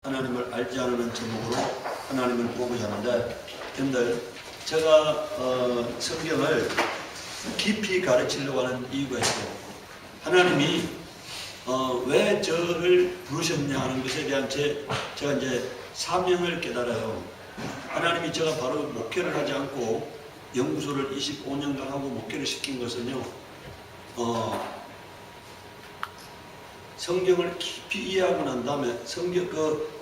하나님을 알지 않는 제목으로 하나님을 보고자 하는데, 여러분들 제가 성경을 깊이 가르치려고 하는 이유가 있어요. 하나님이 왜 저를 부르셨냐 하는 것에 대한 제가 이제 사명을 깨달아요. 하나님이 제가 바로 목회를 하지 않고 연구소를 25년간 하고 목회를 시킨 것은요, 성경을 깊이 이해하고 난 다음에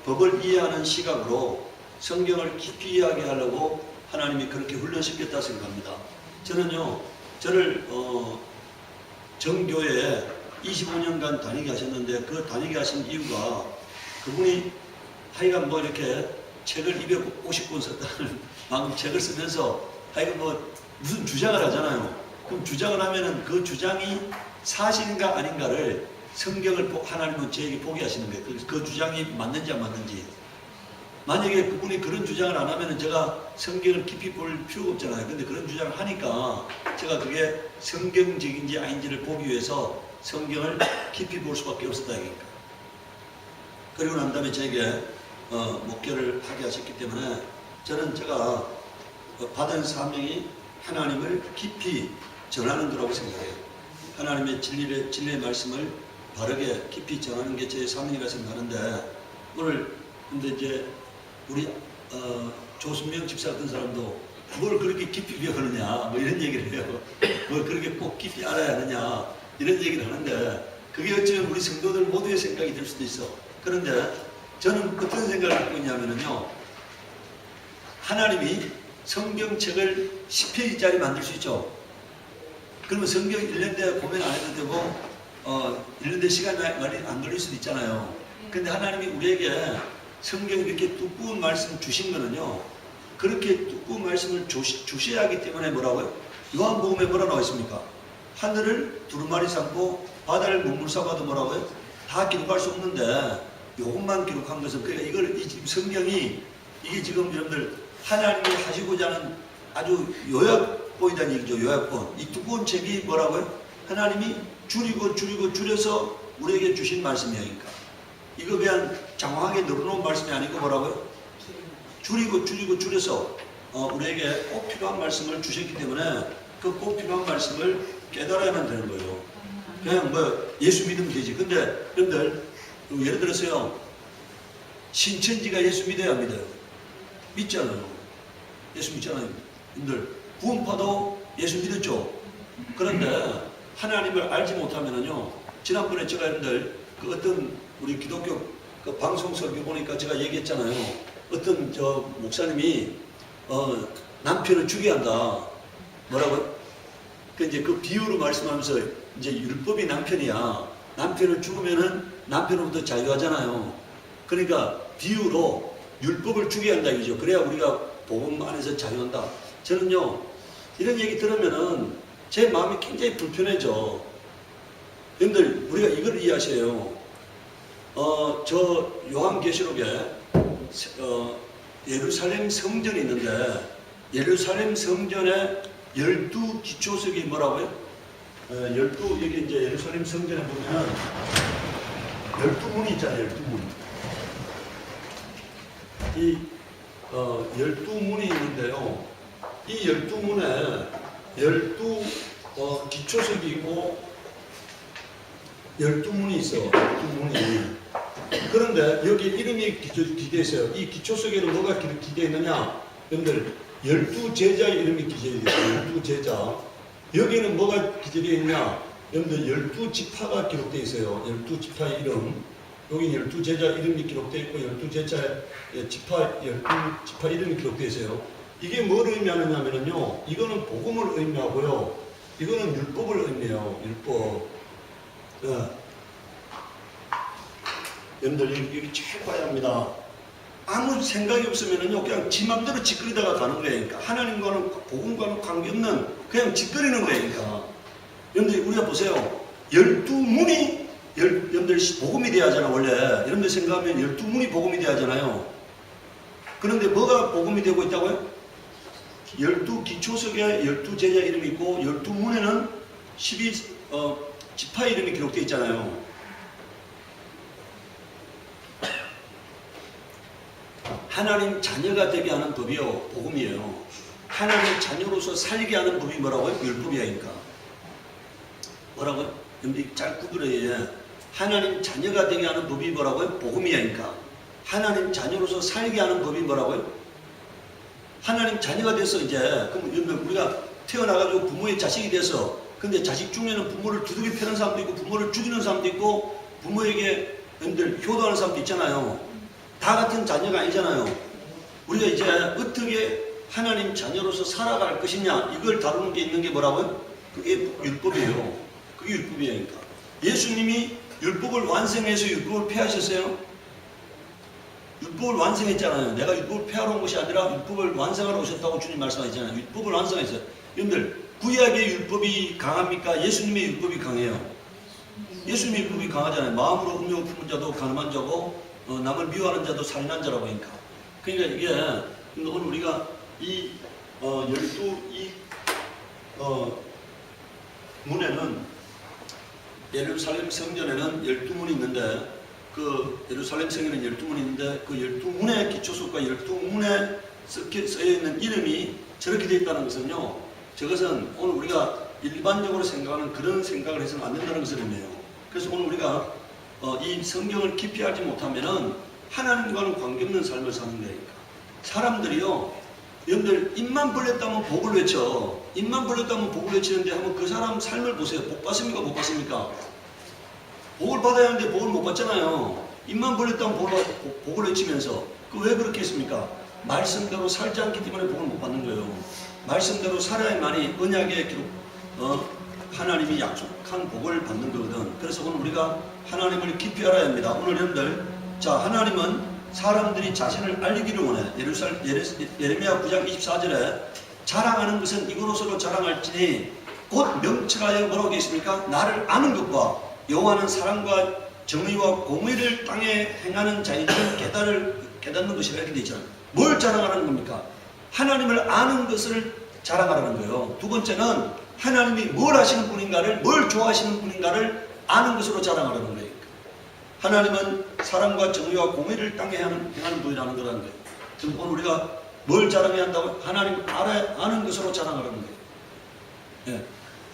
법을 이해하는 시각으로 성경을 깊이 이해하게 하려고 하나님이 그렇게 훈련시켰다 생각합니다. 저는요, 저를 정교회에 25년간 다니게 하셨는데, 그 다니게 하신 이유가 그분이 하여간 뭐 이렇게 책을 250권 썼다는 막 책을 쓰면서 하여간 뭐 무슨 주장을 하잖아요. 그럼 주장을 하면은 그 주장이 사실인가 아닌가를 성경을 하나님은 저에게 보게 하시는 거예요. 그 주장이 맞는지 안 맞는지. 만약에 그분이 그런 주장을 안 하면은 제가 성경을 깊이 볼 필요가 없잖아요. 근데 그런 주장을 하니까 제가 그게 성경적인지 아닌지를 보기 위해서 성경을 깊이 볼 수밖에 없었다 이거니까. 그리고 난 다음에 저에게 목회를 하게 하셨기 때문에 저는 제가 받은 사명이 하나님을 깊이 전하는 거라고 생각해요. 하나님의 진리의 말씀을 바르게 깊이 전하는 게 제 사명이라 생각하는데, 오늘 근데 이제 우리 조순명 집사 같은 사람도 뭘 그렇게 깊이 배우느냐 뭐 이런 얘기를 해요. 뭘 그렇게 꼭 깊이 알아야 하느냐 이런 얘기를 하는데, 그게 어쩌면 우리 성도들 모두의 생각이 될 수도 있어. 그런데 저는 어떤 생각을 갖고 있냐면요, 하나님이 성경책을 10페이지짜리 만들 수 있죠. 그러면 성경 1년대 고민 안 해도 되고 1년대 시간이 많이 안 걸릴 수도 있잖아요. 근데 하나님이 우리에게 성경 이렇게 두꺼운 말씀 주신 거는요, 그렇게 두꺼운 말씀을 주셔야 하기 때문에 뭐라고요? 요한복음에 뭐라 나와 있습니까? 하늘을 두루마리 삼고 바다를 물물 삼아도 뭐라고요? 다 기록할 수 없는데 요것만 기록한 것은, 그러니까 이 성경이 이게 지금 여러분들 하나님이 하시고자 하는 아주 요약본이라는 얘기죠. 요약본. 이 두꺼운 책이 뭐라고요? 하나님이 줄여서 우리에게 주신 말씀이야. 그러니까 이거 그냥 장황하게 늘어놓은 말씀이 아니고 뭐라고요? 줄여서 우리에게 꼭 필요한 말씀을 주셨기 때문에 그 꼭 필요한 말씀을 깨달아야만 되는 거예요. 그냥 뭐 예수 믿으면 되지. 근데 여러분들 예를 들어서요, 신천지가 예수 믿어야 믿어요? 믿잖아요. 예수 믿잖아요. 여러분들 구원파도 예수 믿었죠. 그런데 하나님을 알지 못하면은요, 지난번에 제가 여러분들 그 어떤 우리 기독교 그 방송 설교 보니까 제가 얘기했잖아요. 어떤 저 목사님이 남편을 죽여야 한다. 뭐라고요? 그 이제 그 비유로 말씀하면서, 이제 율법이 남편이야. 남편을 죽으면은 남편으로부터 자유하잖아요. 그러니까 비유로 율법을 죽여야 한다 이거죠. 그래야 우리가 복음 안에서 자유한다. 저는요, 이런 얘기 들으면은 제 마음이 굉장히 불편해져. 여러분들 우리가 이걸 이해하셔요. 저 요한계시록에 예루살렘 성전이 있는데, 예루살렘 성전에 12 기초석이 뭐라고요? 12, 여기 이제 예루살렘 성전에 보면 12문이 있잖아요. 12문. 이 12문이 있는데요, 이 12문에 12 기초석이 있고 12문이 있어. 12문이. 그런데 여기 이름이 기대어 있어요. 이 기초석에는 뭐가 기대어 있느냐? 여러분들 12제자의 이름이 기대어 있어요. 12제자. 여기는 뭐가 기대되어 있냐? 여러분들 12지파가 기록되어 있어요. 12지파의 이름. 여기 12제자 이름이 기록되어 있고 12제자의 지파 12지파 이름이 기록되어 있어요. 이게 뭘 의미하느냐면요, 이거는 복음을 의미하고요, 이거는 율법을 의미해요. 율법. 여러분들 여기 잘 봐야 합니다. 아무 생각이 없으면은요, 그냥 지 맘대로 짓거리다가 가는 거예요. 그러니까 하나님과는 복음과는 관계없는 그냥 짓거리는 거예요. 그러니까 여러분들 우리가 보세요. 12문이 여러분들 복음이 돼야 하잖아. 원래 여러분들 생각하면 12문이 복음이 돼야 하잖아요. 그런데 뭐가 복음이 되고 있다고요? 12기초석에 12제자 이름이 있고 12문에는 12지파 이름이 기록되어 있잖아요. 하나님 자녀가 되게 하는 법이요, 복음이에요. 하나님 자녀로서 살게 하는 법이 뭐라고요? 율법이야니까. 뭐라고요? 여러분들이 잘 구분해야 해. 하나님 자녀가 되게 하는 법이 뭐라고요? 복음이야니까. 하나님 자녀로서 살게 하는 법이 뭐라고요? 하나님 자녀가 돼서 이제, 그럼 여러분들 우리가 태어나가지고 부모의 자식이 돼서, 근데 자식 중에는 부모를 두둑이 패는 사람도 있고, 부모를 죽이는 사람도 있고, 부모에게 여러분들 효도하는 사람도 있잖아요. 다 같은 자녀가 아니잖아요. 우리가 이제 어떻게 하나님 자녀로서 살아갈 것이냐, 이걸 다루는 게 있는 게 뭐라고요? 그게 율법이에요. 그게 율법이니까. 예수님이 율법을 완성해서 율법을 폐하셨어요? 율법을 완성했잖아요. 내가 율법을 폐하러 온 것이 아니라 율법을 완성하러 오셨다고 주님 말씀하셨잖아요. 율법을 완성했어요. 여러분들, 구약의 율법이 강합니까? 예수님의 율법이 강해요. 예수님의 율법이 강하잖아요. 마음으로 음욕을 품은 자도 가늠한 자고, 남을 미워하는 자도 살인한 자라고 하니까. 그러니까 이게 오늘 우리가 이 12이 문에는, 예루살렘 성전에는 12문이 있는데, 그 예루살렘 성에는 12문이 있는데, 그 12문의 기초속과 12문에 써있는 이름이 저렇게 되어 있다는 것은요, 저것은 오늘 우리가 일반적으로 생각하는 그런 생각을 해서는 안 된다는 것을 의미해요. 그래서 오늘 우리가 이 성경을 깊이 알지 못하면은 하나님과는 관계없는 삶을 사는 거니까. 사람들이요, 여러분들 입만 벌렸다면 복을 외쳐. 입만 벌렸다면 복을 외치는데 한번 그 사람 삶을 보세요. 복 받습니까? 못 받습니까? 복을 받아야 하는데 복을 못 받잖아요. 입만 벌렸다면 복을 외치면서. 그 왜 그렇게 했습니까? 말씀대로 살지 않기 때문에 복을 못 받는 거예요. 말씀대로 살아야만이 언약의 기록, 하나님이 약속한 복을 받는 거거든. 그래서 오늘 우리가 하나님을 깊이 알아야 합니다. 오늘 여러분들, 자, 하나님은 사람들이 자신을 알리기를 원해. 예레미야 9장 24절에 자랑하는 것은 이것으로 자랑할지니 곧 명철하여 뭐라고 되어 있습니까? 나를 아는 것과 여호와는 사랑과 정의와 공의를 땅에 행하는 자인지 깨닫는 것이라 이렇게 되어 있잖아요. 뭘 자랑하라는 겁니까? 하나님을 아는 것을 자랑하라는 거예요. 두 번째는 하나님이 뭘 하시는 분인가를, 뭘 좋아하시는 분인가를 아는 것으로 자랑하라는 거예요. 하나님은 사랑과 정의와 공의를 땅에 행하는 분이라는 거라는 거예요. 그럼 오늘 우리가 뭘 자랑해야 한다고? 하나님 아는 것으로 자랑하라는 거예요. 예.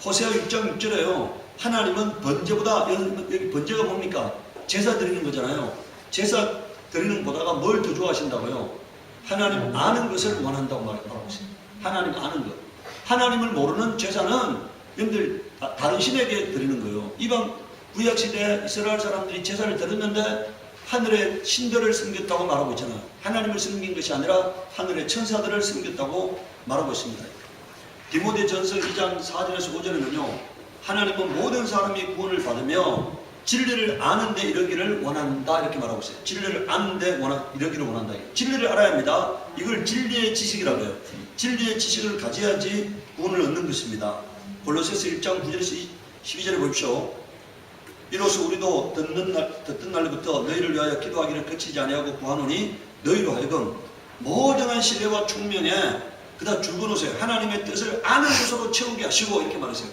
호세아 6장 6절에요. 하나님은 번제보다, 여기 번제가 뭡니까? 제사 드리는 거잖아요. 제사 드리는 보다가 뭘 더 좋아하신다고요? 하나님 아는 것을 원한다고 말하고 있어요. 하나님 아는 것. 하나님을 모르는 제사는 여러분들 다른 신에게 드리는 거예요. 이방 구약시대 이스라엘 사람들이 제사를 드렸는데 하늘의 신들을 섬겼다고 말하고 있잖아요. 하나님을 섬긴 것이 아니라 하늘의 천사들을 섬겼다고 말하고 있습니다. 디모데전서 2장 4절에서 5절에는요, 하나님은 모든 사람이 구원을 받으며 진리를 아는데 이르기를 원한다, 이렇게 말하고 있어요. 진리를 아는데 이르기를 원한다. 진리를 알아야 합니다. 이걸 진리의 지식이라고 해요. 진리의 지식을 가져야지 구원을 얻는 것입니다. 골로새서 1장 9절에서 12절에 보십시오. 이로써 우리도 듣던 날부터 너희를 위하여 기도하기를 그치지 아니하고 구하노니 너희로 하여금 모든 신뢰와 충명에, 그다음 줄거놓으세요. 하나님의 뜻을 아는 것으로 채우게 하시고, 이렇게 말하세요.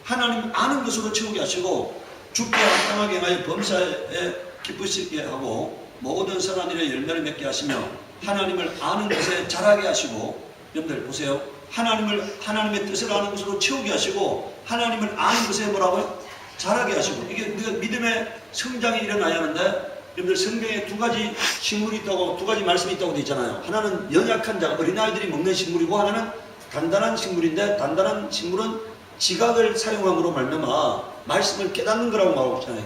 하나님 아는 것으로 채우게 하시고, 죽게 합당하게 행하여 범사에 기쁘시게 하고 모든 선한 일에 열매를 맺게 하시며 하나님을 아는 것에 자라게 하시고, 여러분들 보세요. 하나님의 뜻을 아는 것으로 채우게 하시고, 하나님을 아는 것에 뭐라고요? 자라게 하시고. 이게 우리가 믿음의 성장이 일어나야 하는데, 여러분들 성경에 두 가지 식물이 있다고, 두 가지 말씀이 있다고 되어 있잖아요. 하나는 연약한 자, 어린아이들이 먹는 식물이고, 하나는 단단한 식물인데, 단단한 식물은 지각을 사용함으로 말미암아 말씀을 깨닫는 거라고 말하고 있잖아요.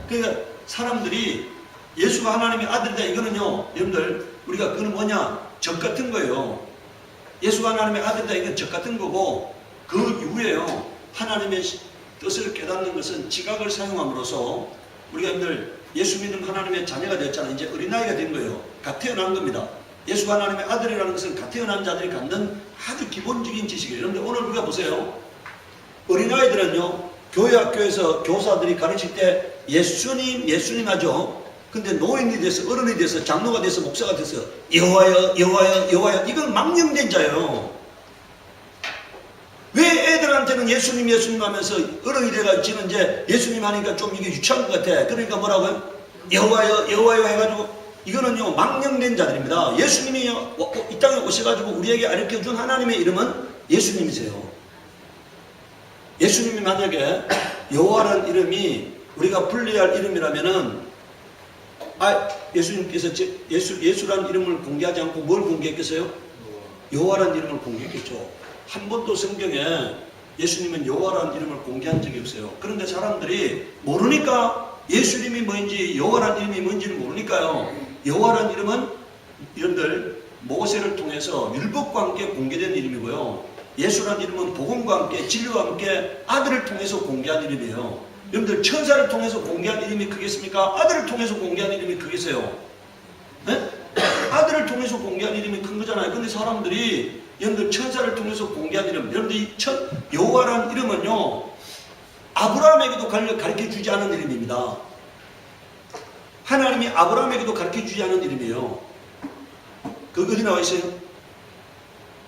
그러니까 사람들이 예수가 하나님의 아들이다, 이거는요, 여러분들 우리가 그거는 뭐냐? 적 같은 거예요. 예수가 하나님의 아들이다, 이건 적 같은 거고, 그 이후에요, 하나님의 뜻을 깨닫는 것은 지각을 사용함으로써 우리가 여러분들 예수 믿는 하나님의 자녀가 되었잖아요. 이제 어린아이가 된 거예요. 갓 태어난 겁니다. 예수가 하나님의 아들이라는 것은 갓 태어난 자들이 갖는 아주 기본적인 지식이에요. 여러분들 오늘 우리가 보세요. 어린아이들은요, 교회 학교에서 교사들이 가르칠 때 예수님 하죠. 근데 노인이 돼서, 어른이 돼서, 장로가 돼서, 목사가 돼서 여호와여 여호와여 여호와여, 이건 망령된 자예요. 왜 애들한테는 예수님 하면서 어른이 돼가지고 이제 예수님 하니까 좀 이게 유치한 것 같아. 그러니까 뭐라고요? 여호와여 여호와여 해가지고 이거는요 망령된 자들입니다. 예수님이 이 땅에 오셔가지고 우리에게 가르쳐준 하나님의 이름은 예수님이세요. 예수님이 만약에 여호와라는 이름이 우리가 불리할 이름이라면은 예수님께서 예수라는 이름을 공개하지 않고 뭘 공개했겠어요? 여호와라는 이름을 공개했겠죠. 한 번도 성경에 예수님은 여호와라는 이름을 공개한 적이 없어요. 그런데 사람들이 모르니까 예수님이 뭔지 여호와라는 이름이 뭔지는 모르니까요. 여호와라는 이름은 여러분들 모세를 통해서 율법과 함께 공개된 이름이고요. 예수라는 이름은 복음과 함께 진리와 함께 아들을 통해서 공개한 이름이에요. 여러분들 천사를 통해서 공개한 이름이 크겠습니까? 아들을 통해서 공개한 이름이 크겠어요? 네? 아들을 통해서 공개한 이름이 큰 거잖아요. 근데 사람들이 여러분들 천사를 통해서 공개한 이름, 여러분들 여호와라는 이름은요 아브라함에게도 가르쳐 주지 않은 이름입니다. 하나님이 아브라함에게도 가르쳐 주지 않은 이름이에요. 그거 어디 나와 있어요?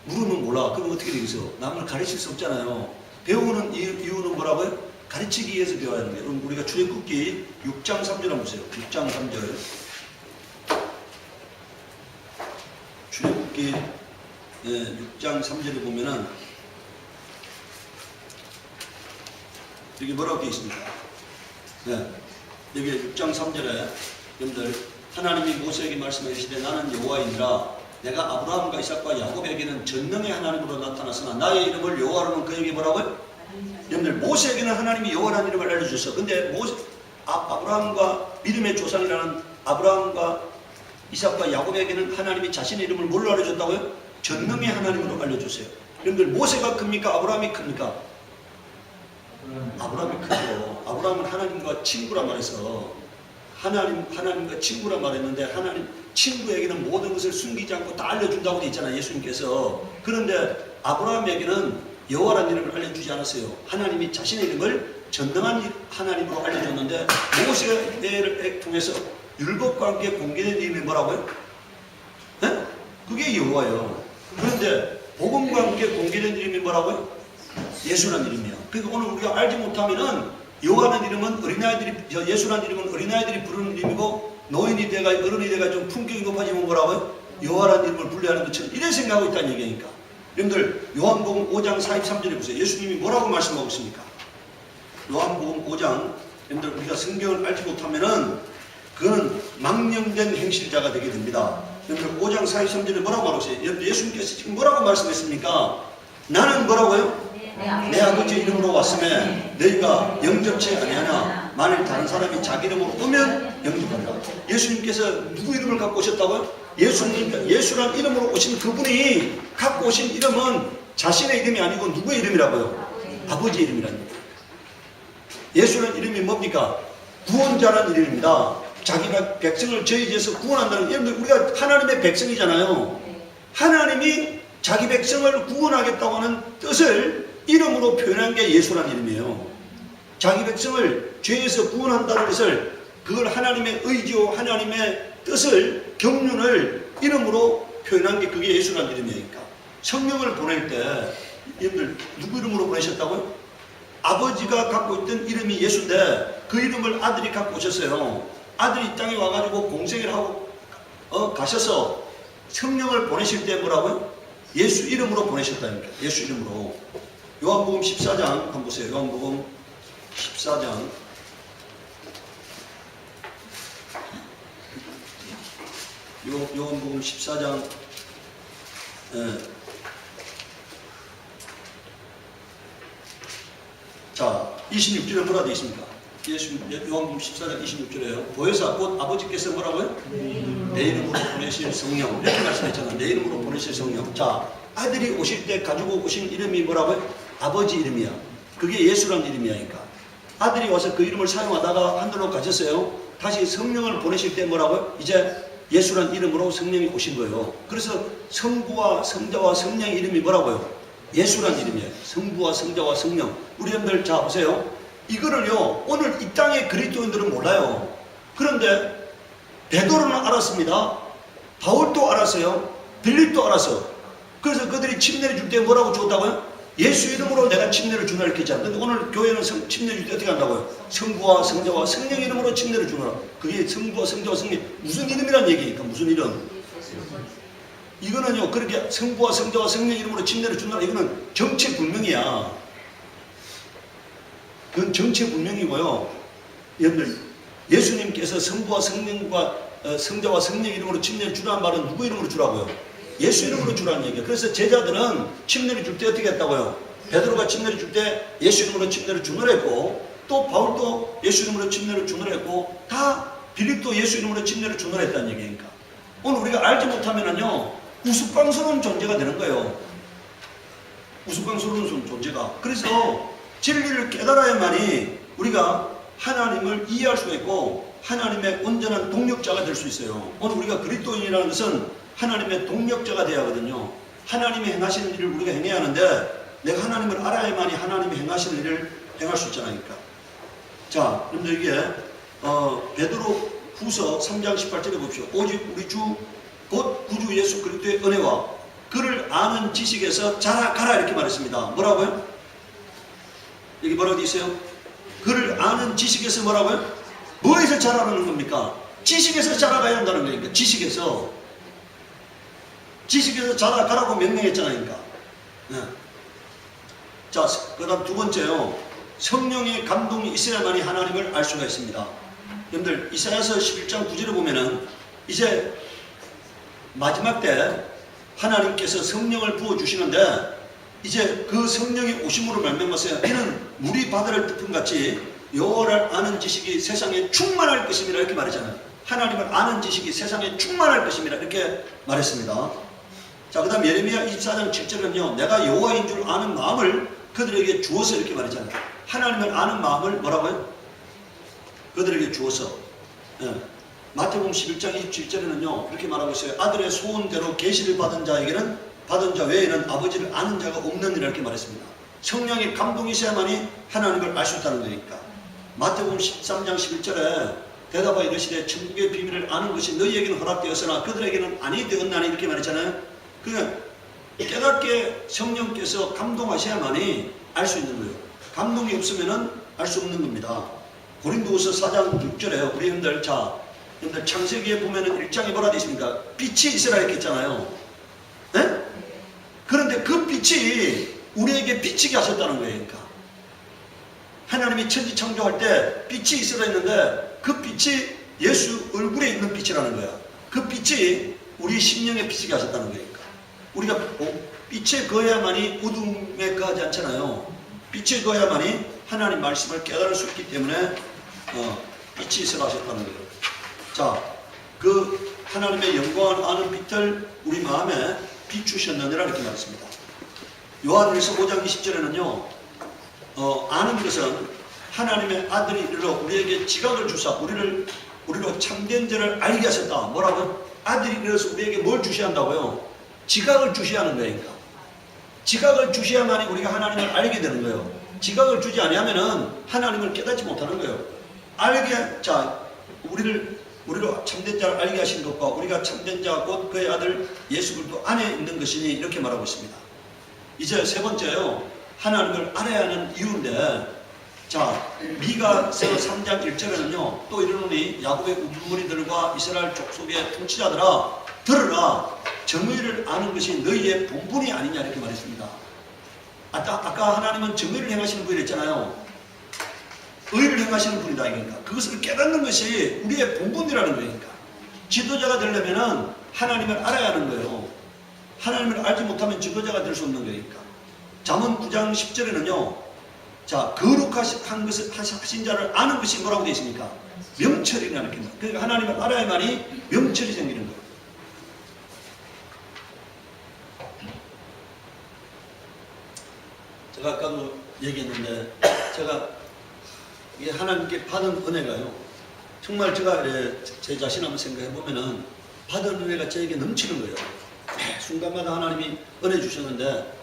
물으면 몰라. 그럼 어떻게 되겠어? 남을 가르칠 수 없잖아요. 배우는 이유는 뭐라고요? 가르치기 위해서 배워야 하는 거예요. 그럼 우리가 출애굽기 6장 3절 한번 보세요. 6장 3절. 출애굽기 6장 3절에 보면은 여기 뭐라고 되어 있습니까? 여기 6장 3절에 여러분들 하나님이 모세에게 말씀하시되 나는 여호와이니라 내가 아브라함과 이삭과 야곱에게는 전능의 하나님으로 나타났으나 나의 이름을 여호와로는 그에게 뭐라고요? 여러분들 모세에게는 하나님이 여호와라는 이름을 알려주셨어. 근데 아브라함과 믿음의 조상이라는 아브라함과 이삭과 야곱에게는 하나님이 자신의 이름을 뭘로 알려줬다고요? 전능의 하나님으로 알려주세요. 여러분들 모세가 큽니까? 아브라함이 큽니까? 아브라함이 크죠. 아브라함은 하나님과 친구란 말해서 하나님과 친구란 말했는데 하나님 친구에게는 모든 것을 숨기지 않고 다 알려준다고 되어 있잖아요. 예수님께서. 그런데 아브라함에게는 여호와라는 이름을 알려주지 않았어요. 하나님이 자신의 이름을 전능한 하나님으로 알려줬는데 모세를 통해서 율법과 함께 공개된 이름이 뭐라고요? 네? 그게 여호와예요. 그런데 복음과 함께 공개된 이름이 뭐라고요? 예수라는 이름이에요. 그러니까 오늘 우리가 알지 못하면은 여호와라는 이름은 예수라는 이름은 어린아이들이 부르는 이름이고 노인이 돼가 어른이 돼가 좀 품격이 높아지면 뭐라고요? 여호와라는 이름을 분리하는 것처럼 이래 생각하고 있다는 얘기니까. 여러분들 요한복음 5장 43절에 보세요. 예수님이 뭐라고 말씀하고 있습니까? 요한복음 5장 여러분들 우리가 성경을 알지 못하면은 그거는 망령된 행실자가 되게 됩니다. 여러분들 5장 43절에 뭐라고 말하고 있어요? 예수님께서 지금 뭐라고 말씀했습니까? 나는 뭐라고요? 내 아버지 이름으로 왔음에 너희가 영접치 아니하나 만일 다른 사람이 자기 이름으로 오면 영접한다. 예수님께서 누구 이름을 갖고 오셨다고요? 예수라는 이름으로 오신 그분이 갖고 오신 이름은 자신의 이름이 아니고 누구의 이름이라고요? 아버지 이름이라는 거예요. 예수라는 이름이 뭡니까? 구원자라는 이름입니다. 자기 백성을 저희 죄에서 구원한다는. 여러분들 우리가 하나님의 백성이잖아요. 하나님이 자기 백성을 구원하겠다고 하는 뜻을 이름으로 표현한 게 예수라는 이름이에요. 자기 백성을 죄에서 구원한다는 것을 그걸 하나님의 의지와 하나님의 뜻을 경륜을 이름으로 표현한 게 그게 예수라는 이름이니까. 성령을 보낼 때 여러분들 누구 이름으로 보내셨다고요? 아버지가 갖고 있던 이름이 예수인데 그 이름을 아들이 갖고 오셨어요. 아들이 이 땅에 와가지고 공생을 하고 가셔서 성령을 보내실 때 뭐라고요? 예수 이름으로 보내셨다니까. 예수 이름으로. 요한복음 14장 한번 보세요. 요한복음 14장 요한복음 14장 자 26절에 뭐라 되어 있습니까? 요한복음 14장 26절에요. 보혜사 곧 아버지께서 뭐라고요? 내 이름으로 보내실 성령. 이렇게 말씀했잖아요. 내 이름으로 보내실 성령. 자 아들이 오실 때 가지고 오신 이름이 뭐라고요? 아버지 이름이야. 그게 예수라는 이름이니까. 아들이 와서 그 이름을 사용하다가 하늘로 가셨어요. 다시 성령을 보내실 때 뭐라고요? 이제 예수라는 이름으로 성령이 오신 거예요. 그래서 성부와 성자와 성령의 이름이 뭐라고요? 예수라는 이름이에요. 성부와 성자와 성령. 우리 여러분들 자 보세요. 이거를요 오늘 이 땅의 그리스도인들은 몰라요. 그런데 베드로는 알았습니다. 바울도 알았어요. 빌립도 알았어. 그래서 그들이 침례를 줄 때 뭐라고 줬다고요? 예수 이름으로 내가 침례를 주노라 이렇게 했잖아. 근데 오늘 교회는 침례 줄 때 어떻게 한다고요? 성부와 성자와 성령 이름으로 침례를 주노라. 그게 성부와 성자와 성령 무슨 이름이란 얘기니까 무슨 이름? 이거는요 그렇게 성부와 성자와 성령 이름으로 침례를 주노라 이거는 정체불명이야. 그건 정체불명이고요. 여러분들 예수님께서 성부와 성자와 성령 이름으로 침례를 주라는 말은 누구 이름으로 주라고요? 예수 이름으로 주라는 얘기예요. 그래서 제자들은 침례를 줄 때 어떻게 했다고요? 베드로가 침례를 줄 때 예수 이름으로 침례를 주노라 했고 또 바울도 예수 이름으로 침례를 주노라 했고 다 빌립도 예수 이름으로 침례를 주노라 했다는 얘기니까 오늘 우리가 알지 못하면은요 우스꽝스러운 존재가 되는 거예요. 우스꽝스러운 존재가. 그래서 진리를 깨달아야만이 우리가 하나님을 이해할 수가 있고 하나님의 온전한 동력자가 될 수 있어요. 오늘 우리가 그리스도인이라는 것은 하나님의 동력자가 되어야 하거든요. 하나님이 행하시는 일을 우리가 행해야 하는데 내가 하나님을 알아야만이 하나님이 행하시는 일을 행할 수 있잖아요. 자, 여러분들 이게 베드로 후서 3장 18절에 보십시오. 오직 우리 주 곧 구주 예수 그리스도의 은혜와 그를 아는 지식에서 자라가라 이렇게 말했습니다. 뭐라고요? 여기 뭐라고 되어 있어요? 그를 아는 지식에서 뭐라고요? 뭐에서 자라는 겁니까? 지식에서 자라가야 한다는 거니까. 지식에서 자라가라고 명령했잖아요. 그러니까. 네. 자, 그 다음 두 번째요. 성령의 감동이 있어야만이 하나님을 알 수가 있습니다. 여러분들 이사야서 11장 9절에 보면은 이제 마지막 때 하나님께서 성령을 부어주시는데 이제 그 성령이 오심으로 말미암아서 이는 물이 바다를 덮은 같이 여호와를 아는 지식이 세상에 충만할 것입니다 이렇게 말했잖아요. 하나님을 아는 지식이 세상에 충만할 것입니다 이렇게 말했습니다. 자, 그 다음 예레미야 24장 7절은요 내가 여호와인 줄 아는 마음을 그들에게 주어서 이렇게 말했잖아요. 하나님을 아는 마음을 뭐라고요? 그들에게 주어서. 예. 마태복음 11장 27절에는요 이렇게 말하고 있어요. 아들의 소원대로 계시를 받은 자에게는 받은 자 외에는 아버지를 아는 자가 없느니라 이렇게 말했습니다. 성령의 감동이 있어야만이 하나님을 알 수 있다는 거니까. 마태복음 13장 11절에 대답하여 이르시되 천국의 비밀을 아는 것이 너희에게는 허락되었으나 그들에게는 아니 되었나니 이렇게 말했잖아요. 그러니까 깨닫게 성령께서 감동하셔야만이 알 수 있는 거예요. 감동이 없으면 알 수 없는 겁니다. 고린도후서 4장 6절에 우리 형들 여러분들 창세기에 보면은 1장에 뭐라 되어 있습니까? 빛이 있으라 이렇게 했잖아요. 네? 그런데 그 빛이 우리에게 비치게 하셨다는 거예요. 그러니까 하나님이 천지 창조할 때 빛이 있으라 했는데 그 빛이 예수 얼굴에 있는 빛이라는 거야. 그 빛이 우리 심령에 비치게 하셨다는 거예요. 그러니까 우리가 빛에 거해야만이 어둠에 거하지 않잖아요. 빛에 거해야만이 하나님 말씀을 깨달을 수 있기 때문에 빛이 있으라 하셨다는 거예요. 자, 그 하나님의 영광을 아는 빛을 우리 마음에 비추셨느니라 이렇게 말했습니다. 요한일서 5장 20절에는요 아는 것은 하나님의 아들이 이르러 우리에게 지각을 주사 우리로 참된 자를 알게 하셨다. 뭐라고요? 아들이 이르러서 우리에게 뭘 주셔야 한다고요? 지각을 주셔야 하는 거예요. 그러니까. 지각을 주셔야만이 우리가 하나님을 알게 되는 거예요. 지각을 주지 아니하면은 하나님을 깨닫지 못하는 거예요. 우리로 참된 자를 알게 하신 것과 우리가 참된 자 곧 그의 아들 예수 그리스도 안에 있는 것이니 이렇게 말하고 있습니다. 이제 세 번째요. 하나님을 알아야 하는 이유인데 자, 미가서 3장 1절에는요 또 이르노니 야곱의 우두머리들과 이스라엘 족속의 통치자들아 들으라 정의를 아는 것이 너희의 본분이 아니냐 이렇게 말했습니다. 아까 하나님은 정의를 행하시는 분이랬잖아요. 의를 행하시는 분이다. 그러니까 그것을 깨닫는 것이 우리의 본분이라는 거니까. 지도자가 되려면 하나님을 알아야 하는 거예요. 하나님을 알지 못하면 지도자가 될 수 없는 거니까. 잠언 9장 10절에는요. 자, 거룩한 것을 하신 자를 아는 것이 뭐라고 되어 있습니까? 명철이라는 게. 그러니까 하나님을 알아야만이 명철이 생기는 거예요. 제가 아까도 얘기했는데 제가 이게 하나님께 받은 은혜가요. 정말 제가 제 자신 한번 생각해 보면은 받은 은혜가 저에게 넘치는 거예요. 매 순간마다 하나님이 은혜 주셨는데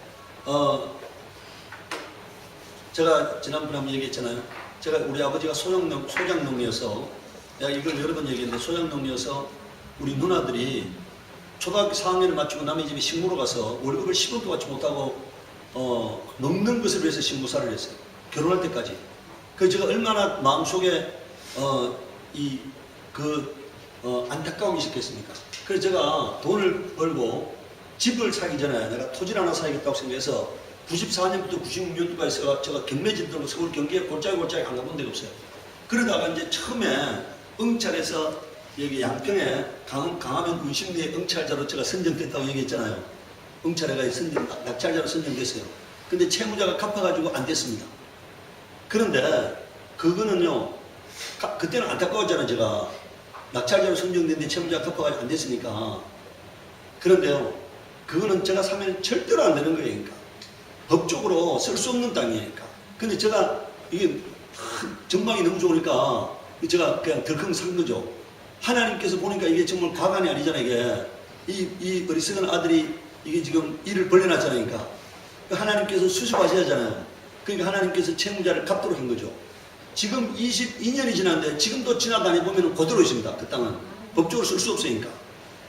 제가 지난번에 한번 얘기했잖아요. 제가 우리 아버지가 소장농이어서 내가 이걸 여러 번 얘기했는데 소장농이어서 우리 누나들이 초등학교 4학년을 마치고 남의 집에 식모로 가서 월급을 10원도 받지 못하고 먹는 것을 위해서 신고사를 했어요. 결혼할 때까지. 그 제가 얼마나 마음속에 안타까움이 있었겠습니까? 그래서 제가 돈을 벌고 집을 사기 전에 내가 토지를 하나 사야겠다고 생각해서 94년부터 96년도까지 제가 경매집 들고 서울 경기에 골짜기 안 가본 데가 없어요. 그러다가 이제 처음에 응찰에서 여기 양평에 강화면 운심리에 응찰자로 제가 선정됐다고 얘기했잖아요. 응찰회가 낙찰자로 선정됐어요. 근데 채무자가 갚아가지고 안 됐습니다. 그런데 그거는요, 그때는 안타까웠잖아요. 제가 낙찰자로 선정됐는데 채무자가 갚아가지고 안 됐으니까. 그런데요, 그거는 제가 사면 절대로 안 되는 거예요. 그러니까 법적으로 쓸 수 없는 땅이니까. 근데 제가 이게 전망이 너무 좋으니까 제가 그냥 덜컹 산 거죠. 하나님께서 보니까 이게 정말 가관이 아니잖아요. 이게 이 어리석은 아들이 이게 지금 일을 벌려놨잖아요. 그러니까 하나님께서 수습하셔야 하잖아요. 그러니까 하나님께서 채무자를 갚도록 한 거죠. 지금 22년이 지났는데 지금도 지나다니 보면 그대로 있습니다. 그 땅은 법적으로 쓸 수 없으니까.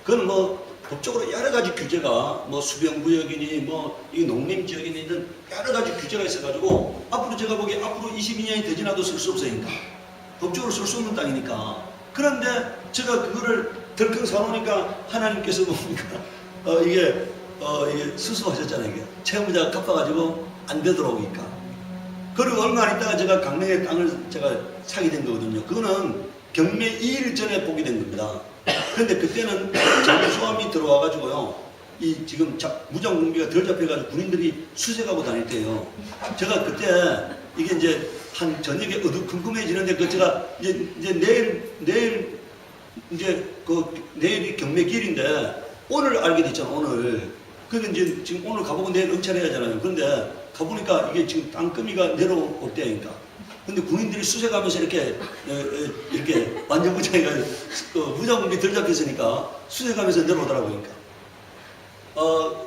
그건 뭐 법적으로 여러 가지 규제가 뭐 수병구역이니 뭐 이 농림지역이니 이런 여러 가지 규제가 있어가지고 앞으로 제가 보기에 앞으로 22년이 더 지나도 쓸 수 없으니까 법적으로 쓸 수 없는 땅이니까. 그런데 제가 그거를 덜컹 사놓으니까 하나님께서 뭡니까? 이게 수습하셨잖아요. 이게 채무자가 갚아가지고 안 되돌아오니까. 그리고 얼마 안 있다가 제가 강릉의 땅을 제가 사게 된 거거든요. 그거는 경매 2일 전에 보게 된 겁니다. 그런데 그때는 잠수함이 들어와가지고요. 이 지금 무장 공비가 덜 잡혀가지고 군인들이 수색하고 다닐 때요. 제가 그때 이게 이제 한 저녁에 어두컴컴해지는데 그 제가 이제 내일 내일이 경매길인데 오늘 알게 됐잖아. 오늘. 그러니까 이제 지금 오늘 가보고 내일 응찰해야 하잖아요. 그런데 가보니까 이게 지금 땅거미가 내려올 때니까. 근데 군인들이 수색하면서 이렇게 완전 무장해가지고 무장공비 덜 잡혔으니까 수색하면서 내려오더라고요. 그러니까.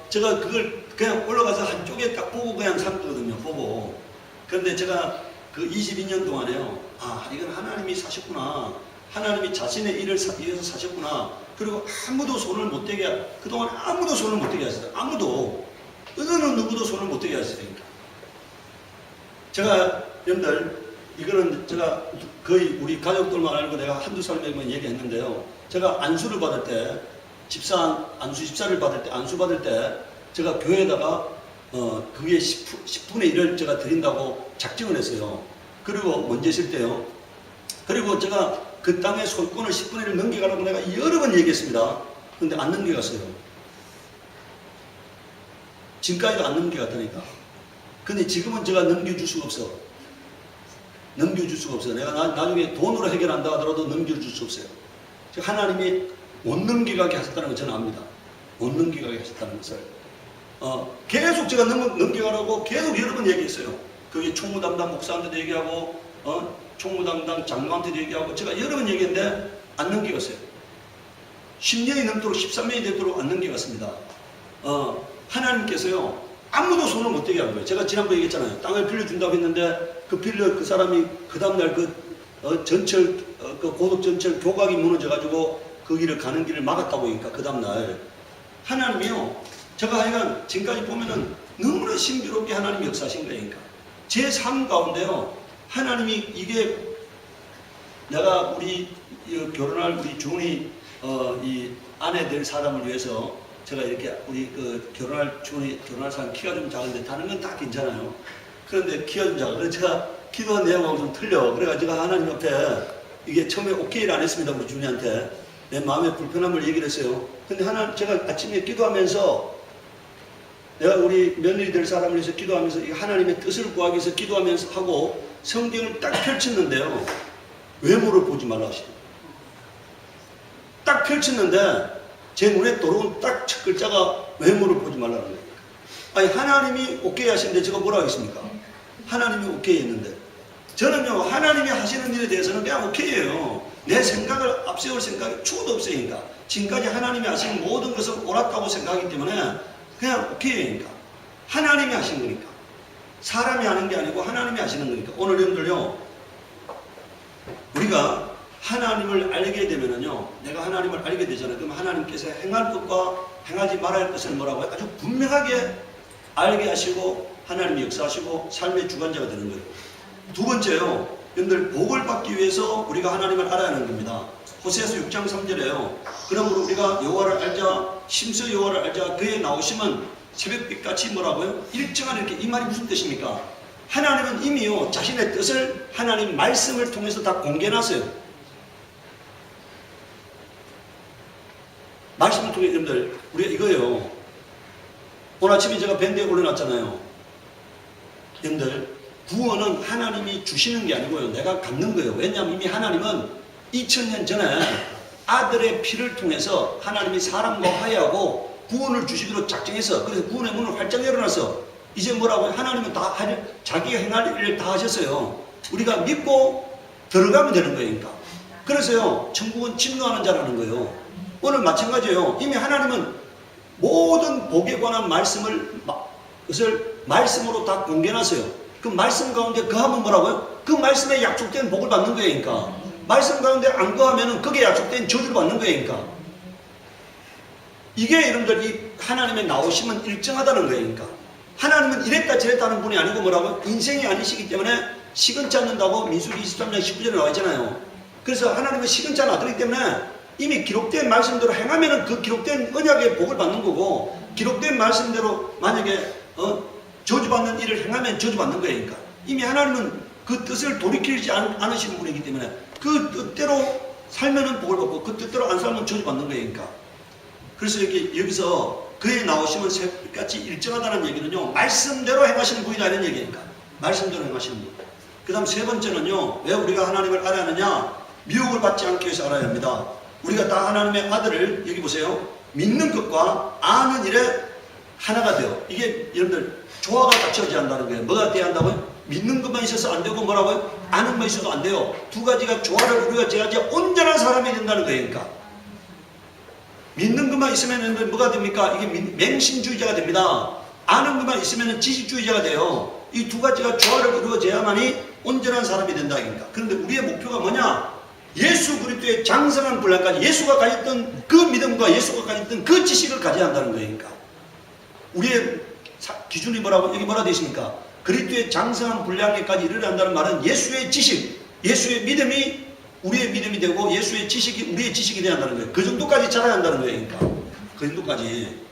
제가 그걸 그냥 올라가서 한쪽에 딱 보고 그냥 산 거거든요. 보고. 그런데 제가 그 22년 동안에요. 아, 이건 하나님이 사셨구나. 하나님이 자신의 일을 위해서 사셨구나. 그리고 아무도 손을 못 대게, 그동안 아무도 손을 못 대게 하셨어요. 아무도. 어느 누구도 손을 못 대게 하셨어요. 제가, 여러분들, 이거는 제가 거의 우리 가족들만 알고 내가 한두 살에만 얘기했는데요. 제가 안수를 받을 때, 안수 집사를 받을 때, 안수 받을 때, 제가 교회에다가, 그게 10분의 1을 제가 드린다고 작정을 했어요. 그리고 먼저 있을 때요. 그리고 제가 그 땅의 소유권을 10분의 1을 넘겨가라고 내가 여러 번 얘기했습니다. 그런데 안 넘겨갔어요. 지금까지도 안 넘겨갔다니까. 근데 지금은 제가 넘겨줄 수가 없어. 넘겨줄 수가 없어요. 내가 나중에 돈으로 해결한다 하더라도 넘겨줄 수 없어요. 하나님이 못 넘겨가게 하셨다는 걸 저는 압니다. 못 넘겨가게 하셨다는 것을. 계속 제가 넘겨가라고 계속 여러 번 얘기했어요. 그게 총무 담당 목사한테도 얘기하고, 총무 담당 장로한테도 얘기하고, 제가 여러 번 얘기했는데 안 넘겨갔어요. 10년이 넘도록, 13년이 되도록 안 넘겨갔습니다. 하나님께서요, 아무도 손을 못 대게 한 거예요. 제가 지난번에 얘기했잖아요. 땅을 빌려준다고 했는데, 그 사람이 그 다음날 고속전철 교각이 무너져가지고 그 길을 가는 길을 막았다고 하니까, 그 다음날. 하나님이요, 제가 하여간 지금까지 보면은 너무나 신비롭게 하나님이 역사하신 거예요. 그러니까. 제 삶 가운데요, 하나님이 이게 내가 우리 결혼할 우리 준이 이 아내 될 사람을 위해서 제가 이렇게 우리 결혼할 사람 키가 좀 작은데 다른 건 다 괜찮아요. 그런데 키가 좀 작아. 그래서 제가 기도한 내용하고 좀 틀려. 그래가지고 제가 하나님 옆에 이게 처음에 오케이를 안 했습니다. 우리 준이한테. 내 마음의 불편함을 얘기를 했어요. 근데 제가 아침에 기도하면서 내가 우리 며느리 될 사람을 위해서 기도하면서 하나님의 뜻을 구하기 위해서 기도하면서 하고 성경을 딱 펼쳤는데요. 외모를 보지 말라 하시더라고요. 딱 펼쳤는데 제 눈에 들어온 딱 첫 글자가 외모를 보지 말라는 거예요. 아니 하나님이 오케이 하시는데 제가 뭐라 하겠습니까? 하나님이 오케이 했는데 저는요 하나님이 하시는 일에 대해서는 그냥 오케이예요. 내 생각을 앞세울 생각이 추호도 없으니까 지금까지 하나님이 하신 모든 것을 옳았다고 생각하기 때문에 그냥 오케이니까 하나님이 하신 거니까 사람이 하는 게 아니고 하나님이 하시는 거니까 오늘 여러분들요 우리가 하나님을 알게 되면은요 내가 하나님을 알게 되잖아요. 그럼 하나님께서 행할 것과 행하지 말아야 할 것을 뭐라고 해요? 아주 분명하게 알게 하시고 하나님이 역사하시고 삶의 주관자가 되는 거예요. 두 번째요. 여러분들 복을 받기 위해서 우리가 하나님을 알아야 하는 겁니다. 호세아서 6장 3절에요. 그러므로 우리가 여호와를 알자, 심서 여호와를 알자. 그의 나오심은 새벽빛같이 뭐라고요? 일정한 이렇게. 이 말이 무슨 뜻입니까? 하나님은 이미요 자신의 뜻을 하나님 말씀을 통해서 다 공개해놨어요. 말씀을 통해 여러분들 우리가 이거예요. 오늘 아침에 제가 밴드에 올려놨잖아요. 여러분들 구원은 하나님이 주시는 게 아니고요 내가 갖는 거예요. 왜냐하면 이미 하나님은 2000년 전에 아들의 피를 통해서 하나님이 사람과 화해하고 구원을 주시기로 작정해서, 그래서 구원의 문을 활짝 열어놔서 이제 뭐라고요? 하나님은 다 자기가 행할 일을 다 하셨어요. 우리가 믿고 들어가면 되는 거예요. 그러니까. 그래서요 천국은 침노하는 자라는 거예요. 오늘 마찬가지예요. 이미 하나님은 모든 복에 관한 것을 말씀으로 다 공개해놨어요. 그 말씀 가운데 거하면 뭐라고요? 그 말씀에 약속된 복을 받는 거예요. 그러니까. 말씀 가운데 안 거하면은 그게 약속된 저주를 받는 거예요. 그러니까. 이게 여러분들 이 하나님의 나오심은 일정하다는 거예요. 그러니까. 하나님은 이랬다 저랬다 하는 분이 아니고 뭐라고요? 인생이 아니시기 때문에 시건치 않는다고 민수기 23장 19절에 나와 있잖아요. 그래서 하나님은 시건치 않아. 그렇기 때문에 이미 기록된 말씀대로 행하면은 그 기록된 언약의 복을 받는 거고, 기록된 말씀대로 만약에 저주받는 일을 행하면 저주받는 거예요. 그러니까. 이미 하나님은 그 뜻을 돌이키지 않으시는 분이기 때문에 그 뜻대로 살면은 복을 받고 그 뜻대로 안 살면 저주받는 거예요. 그러니까. 그래서 여기서 그의 나오심은 새벽같이 일정하다는 얘기는요 말씀대로 행하시는 분이다 이런 얘기니까. 말씀대로 행하시는 분. 그 다음 세 번째는요, 왜 우리가 하나님을 알아야 하느냐? 미혹을 받지 않기 위해서 알아야 합니다. 우리가 다 하나님의 아들을 여기 보세요. 믿는 것과 아는 일에 하나가 돼요. 이게 여러분들 조화가 갖춰져야 한다는 거예요. 뭐가 돼야 한다고요? 믿는 것만 있어서 안 되고 뭐라고요? 아는 것만 있어도 안 돼요. 두 가지가 조화를 이루어져야지 온전한 사람이 된다는 거예요. 그러니까. 믿는 것만 있으면 뭐가 됩니까? 이게 맹신주의자가 됩니다. 아는 것만 있으면 지식주의자가 돼요. 이 두 가지가 조화를 이루어져야만이 온전한 사람이 된다. 그러니까. 그런데 우리의 목표가 뭐냐? 예수 그리스도의 장성한 분량까지, 예수가 가졌던 그 믿음과 예수가 가졌던 그 지식을 가져야 한다는 거예요. 그러니까. 우리의 기준이 뭐라고? 여기 뭐라 되어 있습니까? 그리스도의 장성한 분량에까지 이르려 한다는 말은 예수의 지식, 예수의 믿음이 우리의 믿음이 되고 예수의 지식이 우리의 지식이 되어야 한다는 거예요. 그 정도까지 자라야 한다는 거예요. 그러니까. 그 정도까지.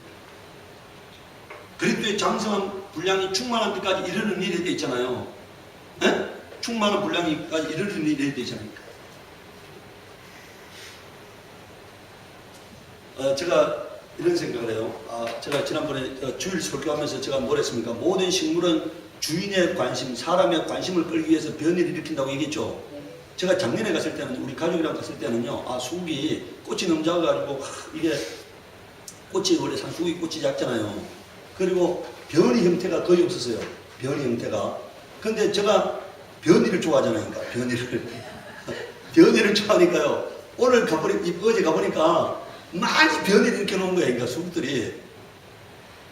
그리스도의 장성한 분량이 충만한 데까지 이르는 일이 되어 있잖아요. 에? 충만한 분량이까지 이르는 일이 되어 있잖아요. 제가 이런 생각을 해요. 제가 지난번에 주일 설교하면서 제가 뭘 했습니까? 모든 식물은 주인의 관심, 사람의 관심을 끌기 위해서 변이를 일으킨다고 얘기했죠. 제가 작년에 갔을 때는, 우리 가족이랑 갔을 때는요, 수국이 꽃이 너무 작아가지고, 이게 꽃이 원래 산수국이 꽃이 작잖아요. 그리고 변이 형태가 거의 없었어요. 변이 형태가. 근데 제가 변이를 좋아하잖아요. 그러니까 변이를. 변이를 좋아하니까요. 어제 가보니까 많이 변이를 일으켜놓은 거예요. 그러니까 수국들이.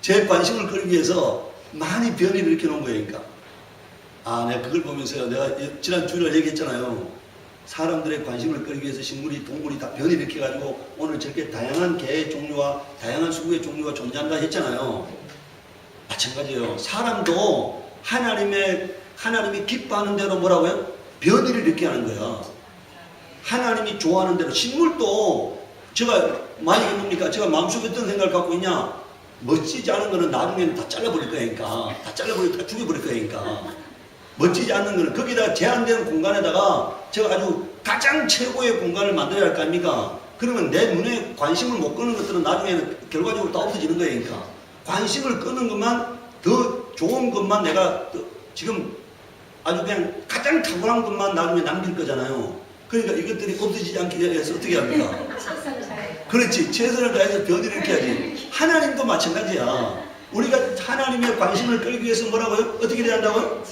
제 관심을 끌기 위해서 많이 변이를 일으켜놓은 거예요. 그러니까. 내가 그걸 보면서요. 내가 지난 주일에 얘기했잖아요. 사람들의 관심을 끌기 위해서 식물이, 동물이 다 변이를 일으켜가지고 오늘 저렇게 다양한 개의 종류와 다양한 수국의 종류가 존재한다 했잖아요. 마찬가지예요. 사람도 하나님이 기뻐하는 대로 뭐라고요? 변이를 일으켜하는 거야. 하나님이 좋아하는 대로. 식물도 제가 만약에 뭡니까? 제가 마음속에 어떤 생각을 갖고 있냐? 멋지지 않은 거는 나중에는 다 잘라버릴 거니까. 다 죽여버릴 거니까. 멋지지 않는 거는 거기다 제한되는 공간에다가 제가 아주 가장 최고의 공간을 만들어야 할 거 아닙니까? 그러면 내 눈에 관심을 못 끄는 것들은 나중에는 결과적으로 다 없어지는 거예요. 그러니까. 관심을 끄는 것만, 더 좋은 것만 내가 지금 아주 그냥 가장 탁월한 것만 나중에 남길 거잖아요. 그러니까 이것들이 없어지지 않기 위해서 어떻게 합니까? 그렇지. 최선을 다해서 변이를 이렇게 해야지. 하나님도 마찬가지야. 우리가 하나님의 관심을 끌기 위해서 뭐라고요? 어떻게 해야 한다고요?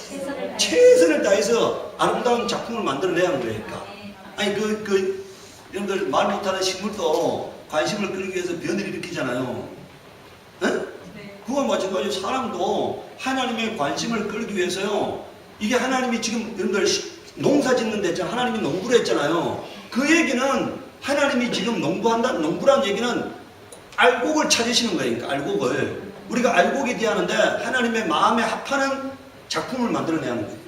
최선을 다해서 아름다운 작품을 만들어내야 하는 거니까. 아니 여러분들 말 못하는 식물도 관심을 끌기 위해서 변이를 일으키잖아요. 그와 마찬가지로 사람도 하나님의 관심을 끌기 위해서요. 이게 하나님이 지금 여러분들 농사 짓는 데 있잖아요. 하나님이 농부를 했잖아요. 그 얘기는 하나님이 지금 농부란 얘기는 알곡을 찾으시는 거니까. 알곡을. 우리가 알고 기대하는데 하나님의 마음에 합하는 작품을 만들어내야 하는 거니까.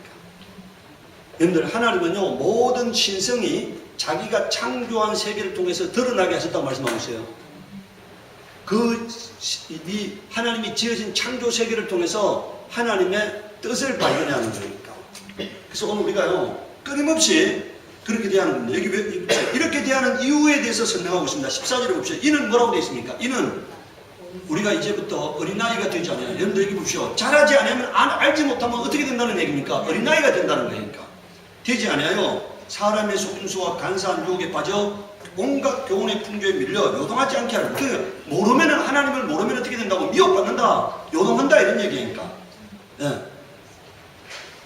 여러분들, 하나님은요 모든 신성이 자기가 창조한 세계를 통해서 드러나게 하셨다고 말씀하고 있어요. 이 하나님이 지어진 창조 세계를 통해서 하나님의 뜻을 발견해야 하는 거니까. 그래서 오늘 우리가요 끊임없이 그렇게 대하는 겁니다. 여기 왜 이렇게 대하는 이유에 대해서 설명하고 있습니다. 14절에 봅시다. 이는 뭐라고 되어 있습니까? 이는 우리가 이제부터 어린아이가 되지 않아요. 여러분들 여기 보십시오. 잘하지 않으면 알지 못하면 어떻게 된다는 얘기입니까? 어린아이가 된다는 거니까. 되지 않아요. 사람의 속임수와 간사한 유혹에 빠져 온갖 교훈의 풍조에 밀려 요동하지 않게 하는. 그 모르면은, 하나님을 모르면 어떻게 된다고? 미혹받는다, 요동한다, 이런 얘기니까. 예.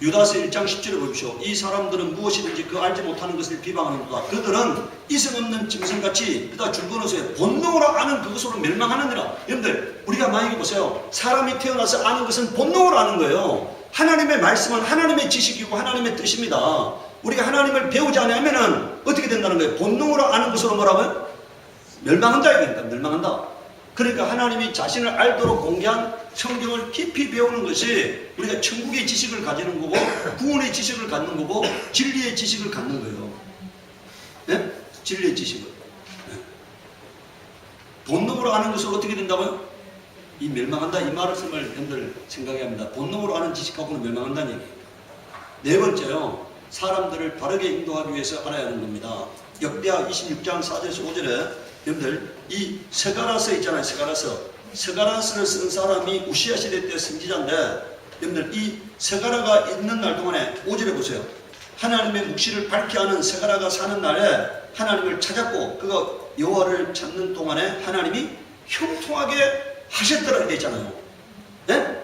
유다서 1장 10절에 보십시오. 이 사람들은 무엇이든지 그 알지 못하는 것을 비방하는도다. 그들은 이성 없는 짐승같이, 그다 줄거노서에 본능으로 아는 그것으로 멸망하느니라. 여러분들, 우리가 만약에 보세요. 사람이 태어나서 아는 것은 본능으로 아는 거예요. 하나님의 말씀은 하나님의 지식이고 하나님의 뜻입니다. 우리가 하나님을 배우지 않으면은 어떻게 된다는 거예요? 본능으로 아는 것으로 뭐라고요? 멸망한다, 이겁니다. 멸망한다. 그러니까 하나님이 자신을 알도록 공개한 성경을 깊이 배우는 것이 우리가 천국의 지식을 가지는 거고, 구원의 지식을 갖는 거고, 진리의 지식을 갖는 거예요. 네? 진리의 지식을. 네. 본능으로 아는 것을 어떻게 된다고요? 이 멸망한다, 이 말씀을 여러분들 생각해야 합니다. 본능으로 아는 지식하고는 멸망한다는 얘기입니다. 네 번째요, 사람들을 바르게 인도하기 위해서 알아야 하는 겁니다. 역대하 26장 4절에서 5절에 여러분들, 이 스가랴서 있잖아요. 스가랴서를 쓴 사람이 우시야 시대 때 선지자인데, 여러분들 이 스가랴가 있는 날 동안에 5절에 보세요. 하나님의 묵시를 밝게 하는 스가랴가 사는 날에 하나님을 찾았고, 그가 여호와를 찾는 동안에 하나님이 형통하게 하셨더라 이렇게 있잖아요. 네?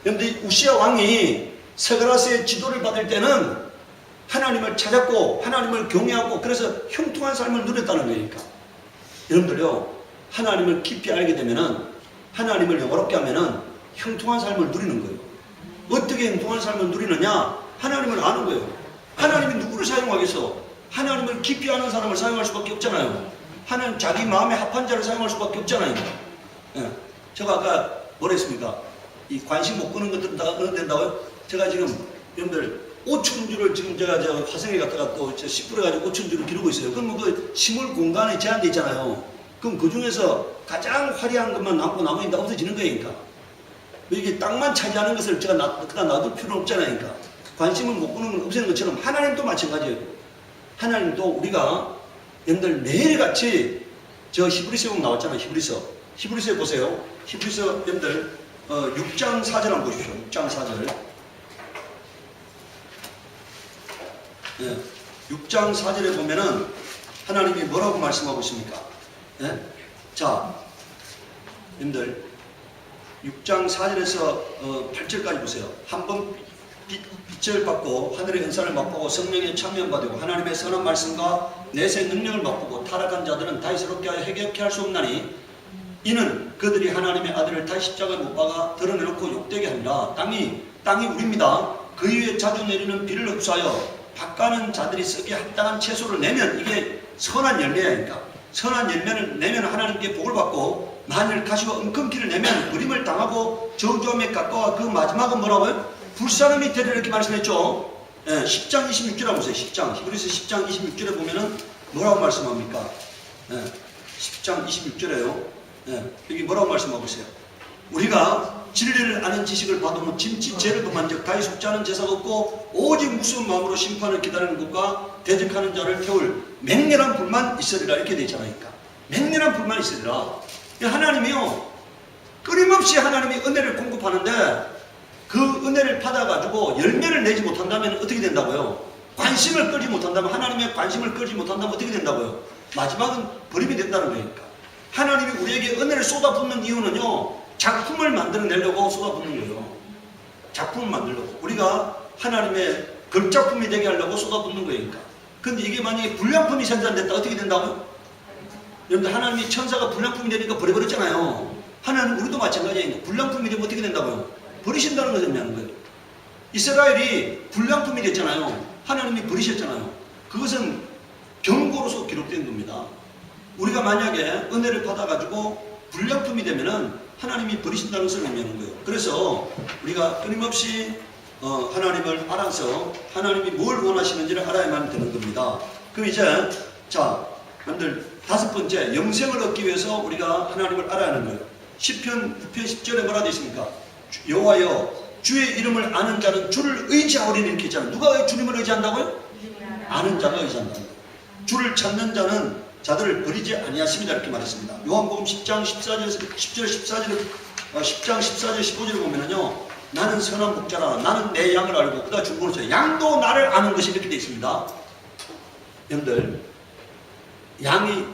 여러분들 우시야 왕이 스가랴서의 지도를 받을 때는 하나님을 찾았고 하나님을 경외하고 그래서 형통한 삶을 누렸다는 거니까. 여러분들요, 하나님을 깊이 알게 되면은, 하나님을 영화롭게 하면은 형통한 삶을 누리는 거예요. 어떻게 형통한 삶을 누리느냐? 하나님을 아는 거예요. 하나님이 누구를 사용하겠어? 하나님을 깊이 아는 사람을 사용할 수밖에 없잖아요. 하나님 자기 마음에 합한 자를 사용할 수밖에 없잖아요. 예. 제가 아까 뭐라 했습니까? 이 관심 못 끄는 것들은 다 어느 된다고요? 제가 지금 여러분들 5,000주를 지금 제가 화성에 갔다가 또 10불에 가지고 5,000주를 기르고 있어요. 그럼 그 심을 공간에 제한되어 있잖아요. 그럼 그 중에서 가장 화려한 것만 남고 나머지는 다 없어지는 거니까. 이게 땅만 차지하는 것을 제가 그다 놔둘 필요는 없잖아요. 그러니까. 관심을 못 끄는 건 없애는 것처럼 하나님도 마찬가지예요. 하나님도 우리가 여러분들 매일같이 저 히브리서 나왔잖아요. 히브리서에 보세요. 히브리서 여러분들 6장 4절 한번 보십시오. 6장 4절. 예, 6장 4절에 보면은 하나님이 뭐라고 말씀하고 있습니까? 예? 자, 여러분들 6장 4절에서 8절까지 보세요. 한번 빛을 받고 하늘의 은사를 맛보고 성령에 참여한 바되고 하나님의 선한 말씀과 내세 능력을 맛보고 타락한 자들은 다시스럽게 하여 해결케 할 수 없나니 이는 그들이 하나님의 아들을 다시 십자가에 못 박아 드러내놓고 욕되게 하니라. 땅이 우리입니다. 그 위에 자주 내리는 비를 흡수하여 밭가는 자들이 쓰기에 합당한 채소를 내면 이게 선한 열매니까. 선한 열매를 내면 하나님께 복을 받고, 만일 가시고 엉겅퀴를 내면 버림을 당하고 저주함에 가까워 그 마지막은 뭐라고요? 불사름이 되리라 이렇게 말씀했죠. 예, 10장 26절에 보세요. 10장 히브리서 10장 26절에 보면은 뭐라고 말씀합니까? 예, 10장 26절에요. 예, 여기 뭐라고 말씀하고 있어요? 우리가 진리를 아는 지식을 받으면 짐짓 죄를 범한즉 다시 속지 않은 제사가 없고 오직 무서운 마음으로 심판을 기다리는 것과 대적하는 자를 태울 맹렬한 불만 있으리라 이렇게 되어 있잖아요. 그러니까 맹렬한 불만 있으리라. 하나님이요 끊임없이 하나님이 은혜를 공급하는데 그 은혜를 받아가지고 열매를 내지 못한다면 어떻게 된다고요? 관심을 끌지 못한다면, 하나님의 관심을 끌지 못한다면 어떻게 된다고요? 마지막은 버림이 된다는 거니까. 하나님이 우리에게 은혜를 쏟아붓는 이유는요, 작품을 만들어내려고 쏟아붓는 거예요. 작품을 만들려고. 우리가 하나님의 걸작품이 되게 하려고 쏟아붓는 거니까. 근데 이게 만약에 불량품이 생산됐다 어떻게 된다고요? 여러분들, 하나님이 천사가 불량품이 되니까 버려버렸잖아요. 하나님 우리도 마찬가지예요. 불량품이 되면 어떻게 된다고요? 버리신다는 것을 의미하는 거예요. 이스라엘이 불량품이 됐잖아요. 하나님이 버리셨잖아요. 그것은 경고로서 기록된 겁니다. 우리가 만약에 은혜를 받아가지고 불량품이 되면은 하나님이 버리신다는 것을 의미하는 거예요. 그래서 우리가 끊임없이 하나님을 알아서 하나님이 뭘 원하시는지를 알아야만 되는 겁니다. 그럼 이제 자, 여러분들 다섯 번째, 영생을 얻기 위해서 우리가 하나님을 알아야 하는 거예요. 시편 6편 10절에 뭐라 되어 있습니까? 여호와여 주의 이름을 아는 자는 주를 의지하오리니 이렇게 있잖아요. 누가 주님을 의지한다고요? 아는 자가 의지한다. 주를 찾는 자는 자들을 버리지 아니하십니다. 이렇게 말했습니다. 요한복음 10장 14절 15절을 보면은요, 나는 선한 목자라, 나는 내 양을 알고, 그다음 중국어로 양도 나를 아는 것이 이렇게 되어 있습니다. 여러분들, 양이,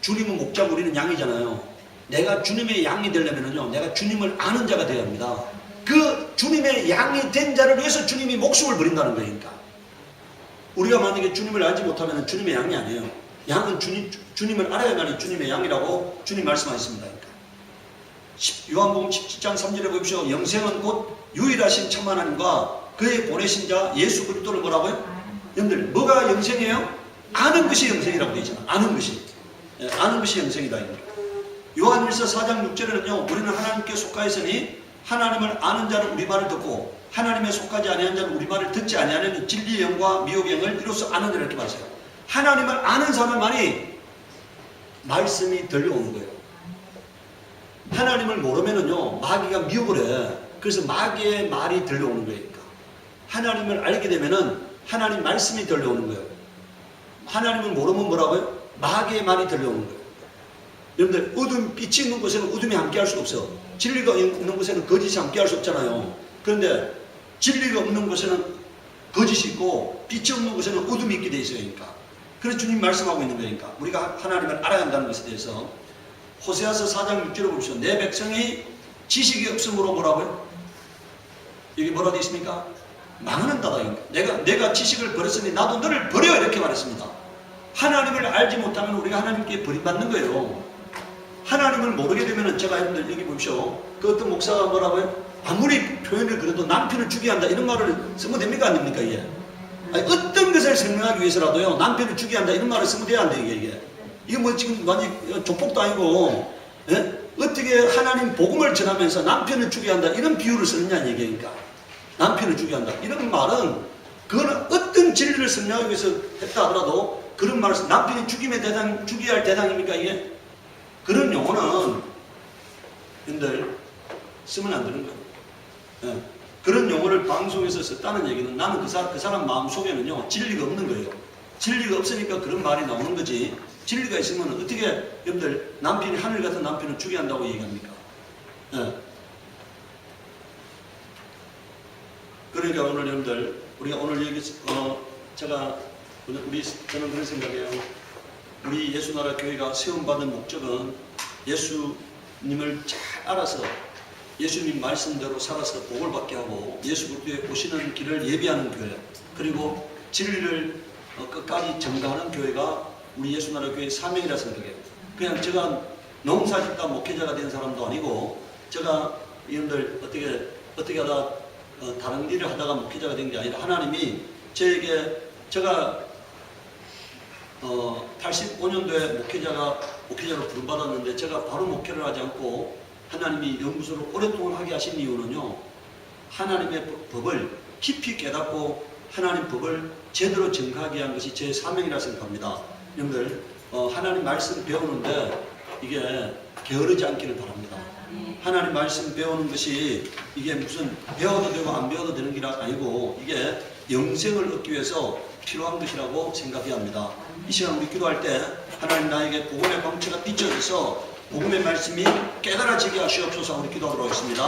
주님은 목자고 우리는 양이잖아요. 내가 주님의 양이 되려면은요, 내가 주님을 아는 자가 되어야 합니다. 그 주님의 양이 된 자를 위해서 주님이 목숨을 버린다는 거니까. 우리가 만약에 주님을 알지 못하면 주님의 양이 아니에요. 양은 주님을 알아야만이 주님의 양이라고 주님 말씀하셨습니다. 요한복음 17장 3절에 보십시오. 영생은 곧 유일하신 참 하나님과 그의 보내신 자 예수 그리스도를 뭐라고요? 여러분들, 뭐가 영생이에요? 아는 것이 영생이라고 되어 있잖아요. 아는 것이. 예, 아는 것이 영생이다. 요한일서 4장 6절에는요, 우리는 하나님께 속하 있으니 하나님을 아는 자는 우리 말을 듣고 하나님에 속하지 아니한 자는 우리 말을 듣지 아니하는 진리의 영과 미혹의 영을 이로써 아는 자를 이렇게 말했어요. 하나님을 아는 사람만이 말씀이 들려오는 거예요. 하나님을 모르면은요, 마귀가 미혹을 해. 그래서 마귀의 말이 들려오는 거니까. 하나님을 알게 되면은 하나님 말씀이 들려오는 거예요. 하나님을 모르면 뭐라고요? 마귀의 말이 들려오는 거예요. 여러분들, 빛이 있는 곳에는 어둠이 함께할 수 없어요. 진리가 있는 곳에는 거짓이 함께할 수 없잖아요. 그런데 진리가 없는 곳에는 거짓이 있고 빛이 없는 곳에는 어둠이 있게 돼 있어요. 그러니까. 그래서 주님 말씀하고 있는 거니까 우리가 하나님을 알아야 한다는 것에 대해서 호세아서 4장 6절을 보십시오. 내 백성이 지식이 없으므로 뭐라고요? 여기 뭐라 되어 있습니까? 망하는다다. 내가 지식을 버렸으니 나도 너를 버려, 이렇게 말했습니다. 하나님을 알지 못하면 우리가 하나님께 버림받는 거예요. 하나님을 모르게 되면은, 제가 여러분들 여기 보십시오. 그 어떤 목사가 뭐라고요? 아무리 표현을 그래도 남편을 죽여야 한다 이런 말을 쓰면 됩니까? 안 됩니까? 이게? 아니, 어떤 것을 설명하기 위해서라도요, 남편을 죽여야 한다 이런 말을 쓰면 돼야 안 돼. 이게 뭐 지금 완전 조폭도 아니고, 예? 어떻게 하나님 복음을 전하면서 남편을 죽여야 한다 이런 비유를 쓰느냐는 얘기니까. 남편을 죽여야 한다 이런 말은, 그거는 어떤 진리를 설명하기 위해서 했다 하더라도 그런 말을 써. 남편이 죽여야 할 대상입니까 이게? 그런 용어는 여러분들 쓰면 안 되는 거예요. 예. 그런 용어를 방송에서 썼다는 얘기는 나는 그 사람 마음 속에는요, 진리가 없는 거예요. 진리가 없으니까 그런 말이 나오는 거지. 진리가 있으면 어떻게 여러분들 남편이, 하늘 같은 남편을 죽여야 한다고 얘기합니까? 예. 그러니까 오늘 여러분들, 우리가 오늘 얘기, 저는 그런 생각이에요. 우리 예수나라 교회가 세움받은 목적은 예수님을 잘 알아서 예수님 말씀대로 살아서 복을 받게 하고 예수 그리스도의 오시는 길을 예비하는 교회, 그리고 진리를 끝까지 전가하는 교회가 우리 예수나라 교회의 사명이라 생각해요. 그냥 제가 농사짓다 목회자가 된 사람도 아니고, 제가 여러분들 어떻게 하다 다른 일을 하다가 목회자가 된 게 아니라 하나님이 저에게, 제가 85년도에 목회자로 부름받았는데 제가 바로 목회를 하지 않고 하나님이 연구소를 오랫동안 하게 하신 이유는요, 하나님의 법을 깊이 깨닫고 하나님 법을 제대로 증가하게 한 것이 제 사명이라 생각합니다. 여러분들, 하나님 말씀 배우는데 이게 게으르지 않기를 바랍니다. 하나님 말씀 배우는 것이 이게 무슨 배워도 되고 안 배워도 되는 게 아니고, 이게 영생을 얻기 위해서 필요한 것이라고 생각해야 합니다. 이 시간 우리 기도할 때 하나님 나에게 복음의 광채가 비춰져서 복음의 말씀이 깨달아지게 하시옵소서. 우리 기도하도록 하겠습니다.